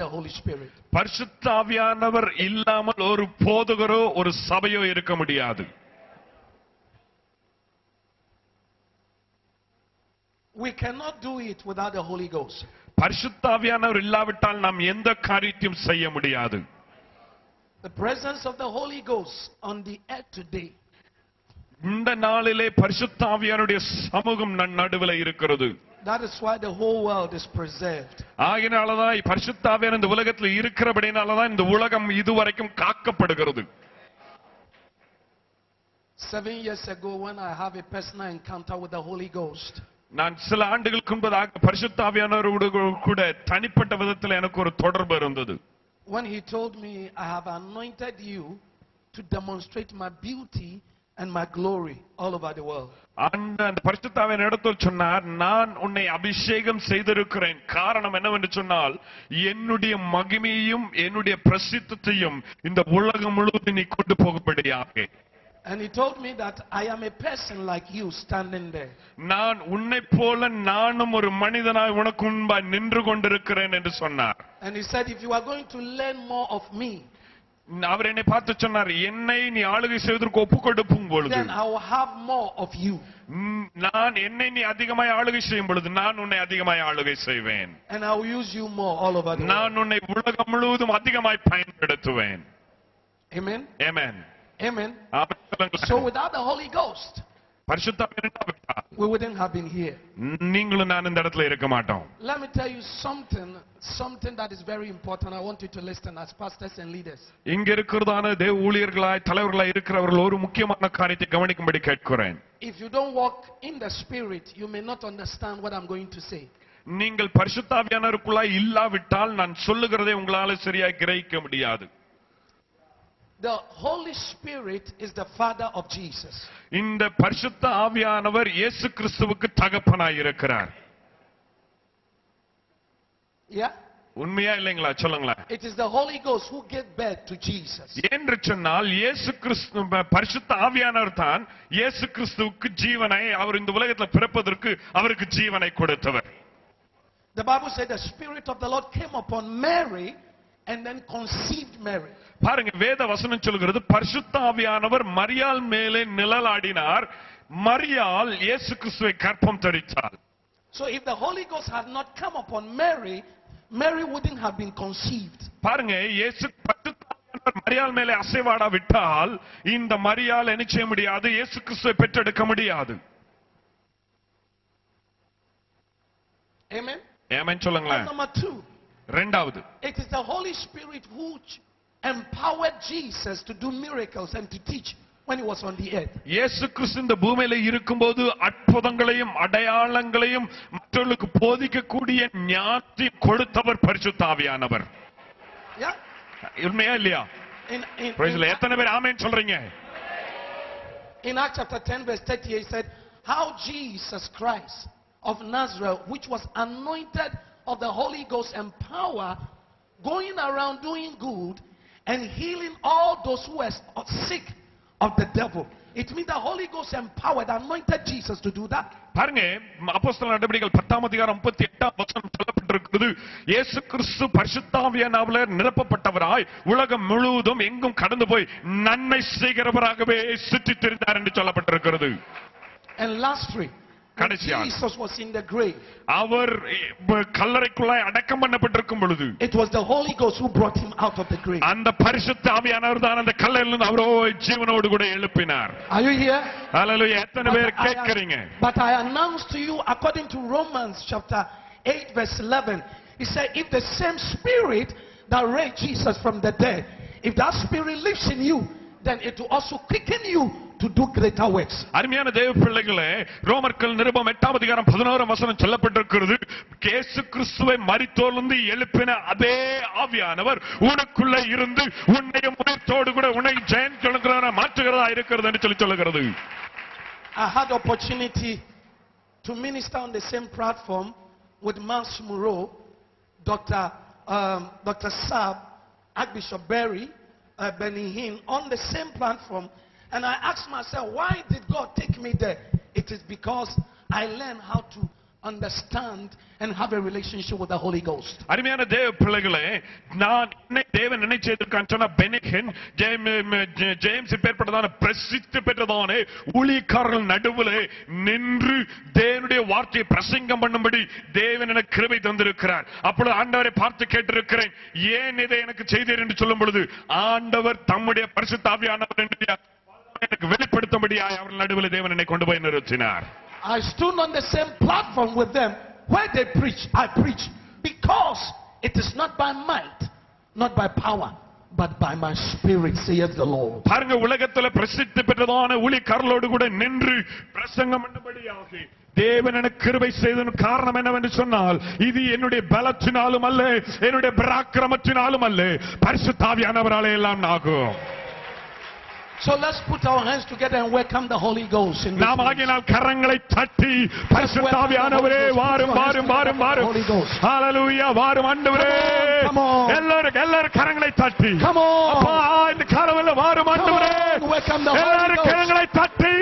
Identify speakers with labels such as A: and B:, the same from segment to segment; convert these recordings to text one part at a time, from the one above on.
A: the Holy Spirit.
B: பரிசுத்த ஆவியானவர் இல்லாமல் ஒரு போதகரோ ஒரு சபையோ இருக்க முடியாது.
A: We cannot do it without the Holy Ghost.
B: பரிசுத்த ஆவியானவர் இல்லாவிட்டால் நாம் எந்த காரியத்தையும் செய்ய முடியாது.
A: The presence of the Holy Ghost on the earth today.
B: இந்த நாளிலே பரிசுத்த ஆவியானுடைய சமூகம் நடுவில் இருக்கிறது.
A: That is why the whole world is preserved.
B: ஆகினாலதான் பரிசுத்த ஆவியானவர் இந்த உலகத்தில் இருக்கிறபடினாலதான் இந்த உலகம் இதுவரைக்கும் காக்கப்படுகிறது.
A: 7 years ago when I have a personal encounter with the Holy Ghost.
B: நான் சில ஆண்டுகளுக்கு முன்பதாக பரிசுத்த ஆவியானவரோடு கூட தனிப்பட்ட விதத்தில் எனக்கு ஒரு தொடர்பு இருந்தது.
A: When he told me, I have anointed you to demonstrate my beauty and my glory all over the world.
B: அந்த பரிசுத்த ஆவியானவர் இடத்தில் சொன்னார், நான் உன்னை அபிஷேகம் செய்திருக்கிறேன். காரணம் என்னவென்று சொன்னால், என்னுடைய மகிமையையும் என்னுடைய பிரசித்தத்தையும் இந்த உலகம் முழுவதும் நீ கொண்டு போகப்படியாக.
A: And he told me that I am a person like you standing there.
B: நான் உன்னை போல நானும் ஒரு மனிதனாய் உனக்கு முன்பாய் நின்று கொண்டிருக்கிறேன் என்று சொன்னார்.
A: And he said, if you are going to learn more of me,
B: அவர் என்னை பார்த்து சொன்னார், என்னை நீ ஆளுகை செய்வதற்கு ஒப்புக் கொடுக்கும் பொழுது,
A: then I will have more of you.
B: நான் என்னை நீ அதிகமாய் ஆளுகை செய்யும் பொழுது நான் உன்னை அதிகமாய் ஆளுகை செய்வேன்.
A: And I will use you more all over the world.
B: நான் உன்னை உலகம் முழுவதும் அதிகமாய் பயன்படுத்துவேன்.
A: Amen.
B: Amen.
A: Amen. So without the Holy Ghost,
B: பரிசுத்த ஆவியானவர்
A: we wouldn't have been here.
B: நீங்களும் நான் இந்த இடத்துல இருக்க மாட்டோம்.
A: Let me tell you something that is very important. I want you to listen as pastors and leaders.
B: இங்க இருக்கிறதான தேவ ஊழியர்களாய் தலைவர்களாய் இருக்கிறவர்கள் ஒரு முக்கியமான காரியத்தை கவனிக்கும்படி கேட்கிறேன்.
A: If you don't walk in the spirit, you may not understand what I'm going to say.
B: நீங்கள் பரிசுத்த ஆவியானவருக்குள்ளாய் இல்லாவிட்டால் நான் சொல்லுகிறதை உங்களால சரியாய் கிரகிக்க முடியாது.
A: The Holy Spirit is the Father of Jesus.
B: இந்த பரிசுத்த ஆவியானவர் இயேசு கிறிஸ்துவுக்கு தகப்பனாய் இருக்கிறார்.
A: Yeah?
B: உண்மையா இல்லைங்களா சொல்லுங்களேன்.
A: It is the Holy Ghost who gave birth to Jesus.
B: என்று சொன்னால் இயேசு கிறிஸ்து பரிசுத்த ஆவியானவர் தான் இயேசு கிறிஸ்துவுக்கு ஜீவனை, அவர் இந்த உலகத்தில் பிறப்பதற்கு அவருக்கு ஜீவனை கொடுத்தவர்.
A: The Bible said the Spirit of the Lord came upon Mary and then conceived Mary.
B: பாருங்க, வேத வசனம் சொல்கிறது பரிசுத்த ஆவியானவர் மரியாள் மேலே நிழலாடினார், மரியாள் இயேசு கிறிஸ்துவை கர்ப்பம் தரித்தாள்.
A: So if the Holy Ghost had not come upon Mary, Mary wouldn't have been conceived.
B: பாருங்க, இயேசு பரிசுத்த ஆவியானவர் மரியாள் மேலே அசைவாட விட்டால் இந்த மரியாள் என்ன செய்ய முடியாது, இயேசு கிறிஸ்துவை பெற்றெடுக்க முடியாது.
A: Amen.
B: ஆமென் சொல்லுங்களேன்.
A: Number 2.
B: இரண்டாவது,
A: It is the Holy Spirit who empowered Jesus to do miracles and to teach when he was on the earth.
B: இயேசு கிறிஸ்து இந்த பூமியில இருக்கும்போது அற்புதங்களையும் அடையாளங்களையும் மற்றவர்களுக்கு போதிக்கக்கூடிய ஞானத்தை கொடுத்தவர் பரிசுத்த ஆவியானவர்.
A: Yeah?
B: உண்மையா இல்லையா? எத்தனை பேர் ஆமென் சொல்றீங்க?
A: In Acts chapter 10 verse 30 he said, how Jesus Christ of Nazareth, which was anointed of the Holy Ghost and power, going around doing good and healing all those who were sick of the devil. It means the Holy Ghost empowered, anointed Jesus to do that.
B: பாருங்க, அப்போஸ்தலர் நடபடிகள் 10ஆம் அதிகாரம் 38ஆம் வசனம் சொல்லப்பட்டிருக்கிறது, இயேசு கிறிஸ்து பரிசுத்த ஆவியானவரால் நிரப்பப்பட்டவராய் உலகம் முழுவதும் எங்கும் கடந்து போய் நன்மை செய்கிறவராகவே சுற்றித் திரிந்தார் என்று சொல்லப்பட்டிருக்கிறது.
A: And lastly, Jesus was in the grave.
B: அவர் கல்லறைக்குள்ளாய் அடக்கம் பண்ணப்பட்டிருக்கும் பொழுது
A: it was the Holy Ghost who brought him out of the grave.
B: அந்த பரிசுத்த ஆவியானவர் தான் அந்த கல்லறையிலிருந்து அவரை ஜீவனோடு கூட எழுப்பினார்.
A: Are you here?
B: ஹalleluya. எத்தனை பேர் கேட்கிறீங்க?
A: But I announce to you according to Romans chapter 8 verse 11, he said, if the same spirit that raised Jesus from the dead, if that spirit lives in you, then it will also quicken you to do greater works.
B: அருமையான தேவ பிள்ளைகளே, ரோமர்கள் நிருபம் 8ஆம் அதிகாரம் 11ஆம் வசனம் சொல்லப்பட்டிருக்கிறது, இயேசு கிறிஸ்துவை மரித்தோரிலிருந்து எழுப்பின அதே ஆவியானவர் உனக்குள்ள இருந்து உன்னையும் உயிர்த்தோடு கூட உன்னை ஜெயம் கொள்கிறவரா மாற்றுகிறதா இருக்கிறது என்று சொல்லுகிறது.
A: I had opportunity to minister on the same platform with Mans Moreau, Dr. Saab, Archbishop Berry, Benny Hinn, on the same platform. And I asked myself, why did God take me there? It is because I learned how to understand and have a relationship with the Holy Ghost.
B: அருமையான தேவ பிள்ளைகளே, நான் என்னை தேவன் என்ன செய்திருக்கான் சொன்னா, பெனிகன் James பேர்பட்டதான பிரசித்தி பெற்றதான ஊழியக்காரர்கள் நடுவில் நின்று தேவனுடைய வார்த்தையை பிரசங்கம் பண்ணும்படி தேவன் எனக்கு கிருபை தந்திருக்கிறார். அப்பொழுது ஆண்டவரை பார்த்து கேட்டிருக்கிறேன், ஏன் இதை எனக்கு செய்தீர் என்று சொல்லும் பொழுது, ஆண்டவர் தம்முடைய பரிசுத்த ஆவியானவர் எனக்கு வெளிப்படுத்தும்படியாய் அவர்கள் நடுவில் தேவன் என்னை கொண்டு போய் நிறுத்தினார்.
A: I stood on the same platform with them where they preach. I preach because it is not by might, not by power, but by my spirit, saith the Lord.
B: பாருங்க, உலகத்துல பிரசித்தி பெற்றதான ஊழியக்காரர்களோடு கூட நின்று பிரசங்கம் பண்ணும்படியாக தேவன் எனக்கு கிருபை செய்ததன் காரணம் என்னவென்று சொன்னால், இது என்னுடைய பலத்தினாலும் அல்ல, என்னுடைய பராக்கிரமத்தினாலும் அல்ல, பரிசுத்த ஆவியானவராலே எல்லாம் ஆகும்.
A: So let's put our hands together and welcome the Holy Ghost.
B: நாம் ஆகினால் கரங்களை தட்டி பரிசுத்த ஆவியானவரே வாரும் வாரும் வாரும் வாரும், ஹalleluya, வாரும் ஆண்டவரே. எல்லாரும் கரங்களை தட்டி, அப்பா இந்த காலவெல்லாம் வாரும் ஆண்டவரே. எல்லாரும் கரங்களை தட்டி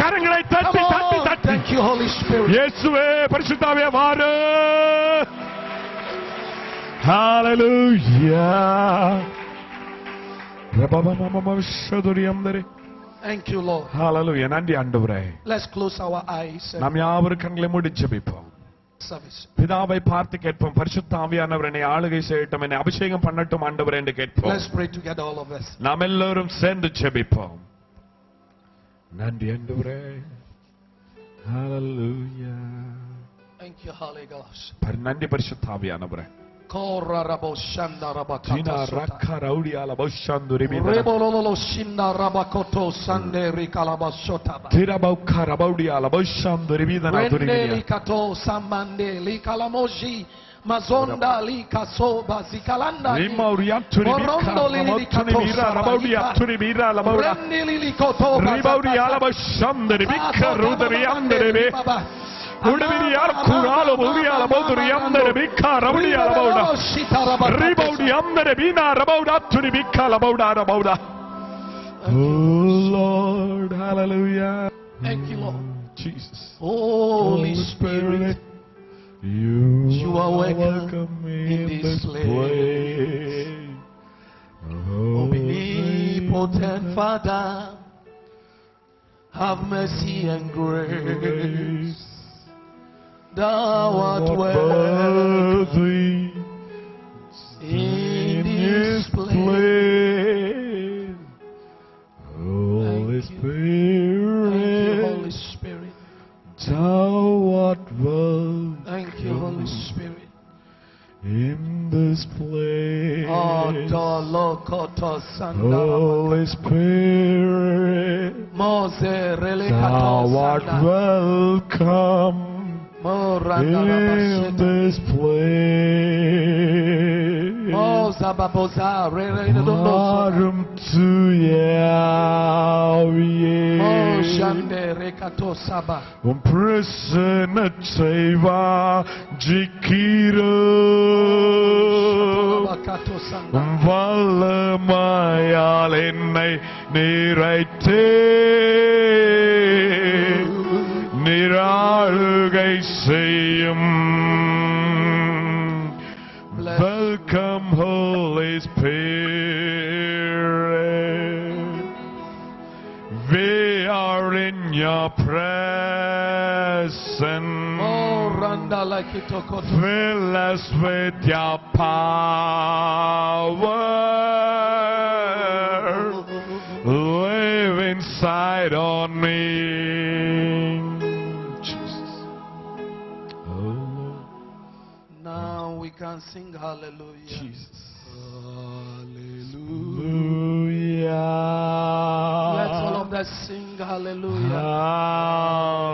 B: தட்டி தட்டி.
A: Thank you, Holy Spirit.
B: இயேசுவே, பரிசுத்த ஆவியே வாரும். ஹalleluya.
A: Thank you, Lord.
B: Hallelujah. நன்றி ஆண்டவரே.
A: Let's close our eyes.
B: நாம் யாவரும் கண்களை மூடி ஜெபிப்போம். பிதாவை பார்த்து கேட்போம், பரிசுத்த ஆவியானவர் என்னை ஆளுகை செய்யட்டும், என்னை அபிஷேகம் பண்ணட்டும் ஆண்டவரே என்று கேட்போம்.
A: Let's pray together, all of us.
B: நாம் எல்லோரும் சேர்ந்து ஜெபிப்போம். நன்றி ஆண்டவரே. Hallelujah.
A: Thank you, Holy Ghost.
B: நன்றி பரிசுத்த ஆவியானவரே.
A: Korra rabo shanda rabakata.
B: Tina rakka raudiala boshandu ribina.
A: Rebololo shinda rabakoto sande rikalabashota.
B: Tira bauka rabaudiala boshandu ribina na turibina.
A: Rendeli kato samande likalamoji mazonda likasoba zikalanda.
B: Rima uriatu ribika mira rabaudia turibira labauda.
A: Rendeli likoto
B: ribaudiala boshandu ribika rudriande ribe. Udavirial kuralo buriala boduriamde rebika rabudiala bauda. Ribaudiamde rebina rabauda turibika labauda rabauda. Oh Lord, hallelujah.
A: Thank you, Lord.
B: Jesus.
A: Holy Spirit, you are welcome in this place. Omnipotent Father, have mercy and grace. Thou art worthy in this place.
B: Holy Spirit,
A: Holy Spirit.
B: Thou art worthy.
A: Thank you, Holy Spirit.
B: In this place. Holy Spirit, Thou art welcome in this place. Varum tu Yahweh, பிரசன்னத்தை வாஞ்சிக்கிறோ, வல்லமையால் என்னை நிறைத்தே நிராளுகை செய்யும். Welcome Holy Spirit, we are in your presence. Fill us with your power, live inside on me.
A: Can sing hallelujah.
B: Jesus.
A: Hallelujah. Let's all of us sing hallelujah.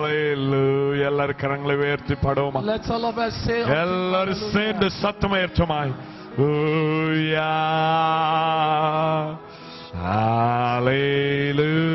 B: Hallelujah. எல்லாரும் கரங்களை உயர்த்தி பாடுவோமா?
A: Let's all of us say
B: எல்லாரும் சேர்ந்து சத்தம் உயர்த்துமாய். Hallelujah. Hallelujah.